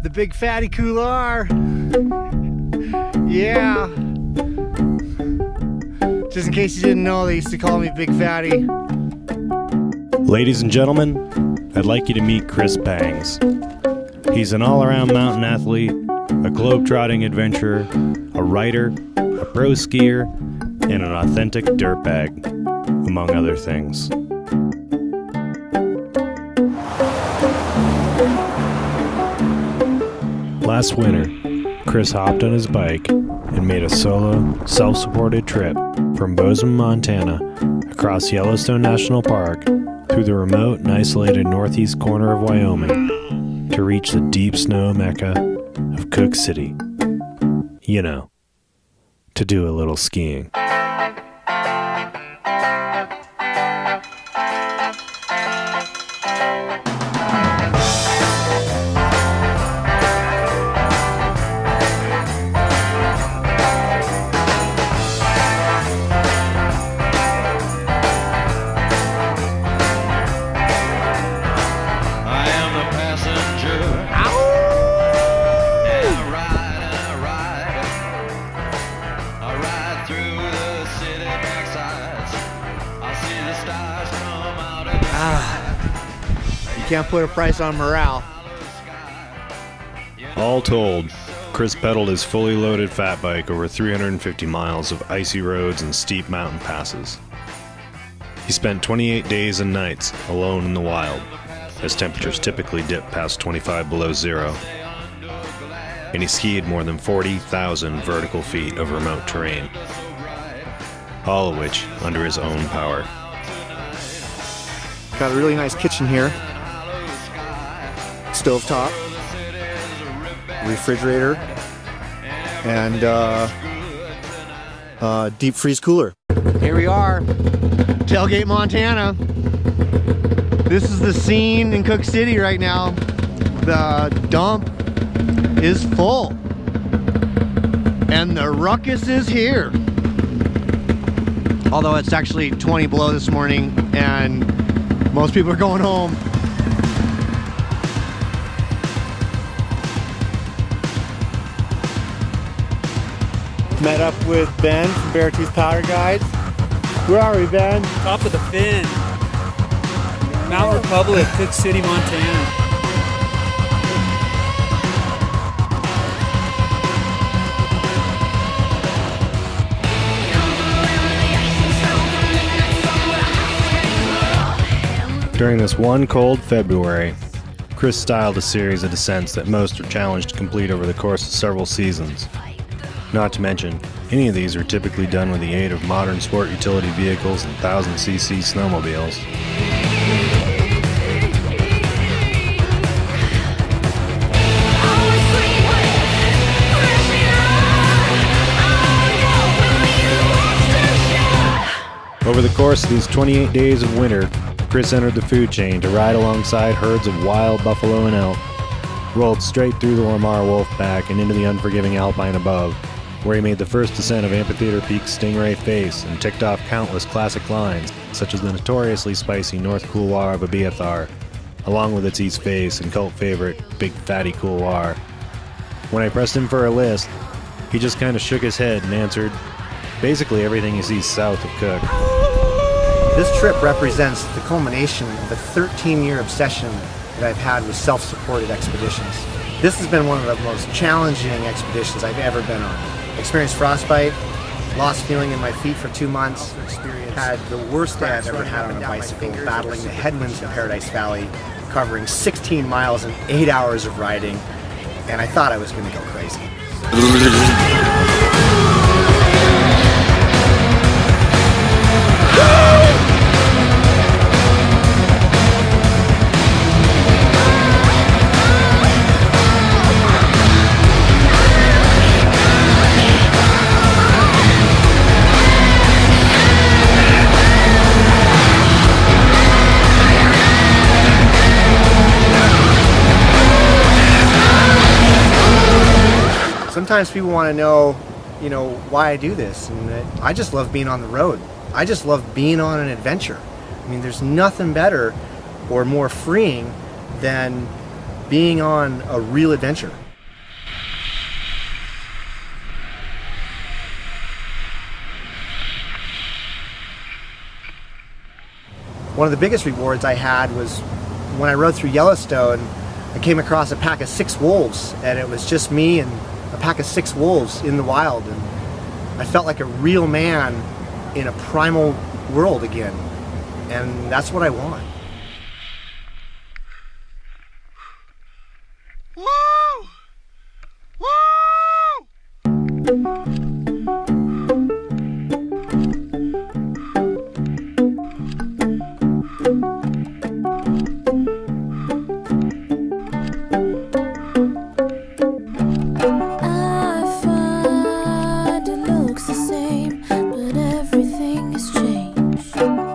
The big fatty couloir. Yeah. Just in case you didn't know, they used to call me Big Fatty. Ladies and gentlemen, I'd like you to meet Chris Bangs. He's an all-around mountain athlete, a globe-trotting adventurer, a writer, a pro skier, and an authentic dirtbag, among other things. Last winter, Chris hopped on his bike and made a solo, self-supported trip from Bozeman, Montana, across Yellowstone National Park, through the remote and isolated northeast corner of Wyoming, to reach the deep snow mecca of Cooke City. You know, to do a little skiing. You can't put a price on morale. All told, Chris pedaled his fully loaded fat bike over 350 miles of icy roads and steep mountain passes. He spent 28 days and nights alone in the wild, as temperatures typically dip past 25 below zero, and he skied more than 40,000 vertical feet of remote terrain, all of which under his own power. Got a really nice kitchen here. Stovetop, refrigerator, and deep freeze cooler. Here we are, Tailgate, Montana. This is the scene in Cooke City right now. The dump is full, and the ruckus is here. Although it's actually 20 below this morning, and most people are going home. Met up with Ben from Beartooth Powder Guides. Where are we, Ben? Top of the fin. Mount Republic, Cooke City, Montana. During this one cold February, Chris styled a series of descents that most are challenged to complete over the course of several seasons. Not to mention, any of these are typically done with the aid of modern sport utility vehicles and 1,000cc snowmobiles. Over the course of these 28 days of winter, Chris entered the food chain to ride alongside herds of wild buffalo and elk, rolled straight through the Lamar Wolfpack and into the unforgiving Alpine above, where he made the first descent of Amphitheater Peak's Stingray Face and ticked off countless classic lines, such as the notoriously spicy North Couloir of Abiathar, along with its East Face and cult favorite Big Fatty Couloir. When I pressed him for a list, he just kind of shook his head and answered, basically everything he sees south of Cooke. This trip represents the culmination of a 13-year obsession that I've had with self-supported expeditions. This has been one of the most challenging expeditions I've ever been on. Experienced frostbite, lost feeling in my feet for 2 months, had the worst day I've ever had on a bicycle, battling the headwinds in Paradise Valley, covering 16 miles and 8 hours of riding, and I thought I was going to go crazy. Sometimes people want to know, why I do this, and I just love being on the road. I just love being on an adventure. I mean, there's nothing better or more freeing than being on a real adventure. One of the biggest rewards I had was when I rode through Yellowstone. I came across a pack of 6 wolves, and it was just me and a pack of 6 wolves in the wild, and I felt like a real man in a primal world again, and that's what I want. I find it looks the same, but everything has changed.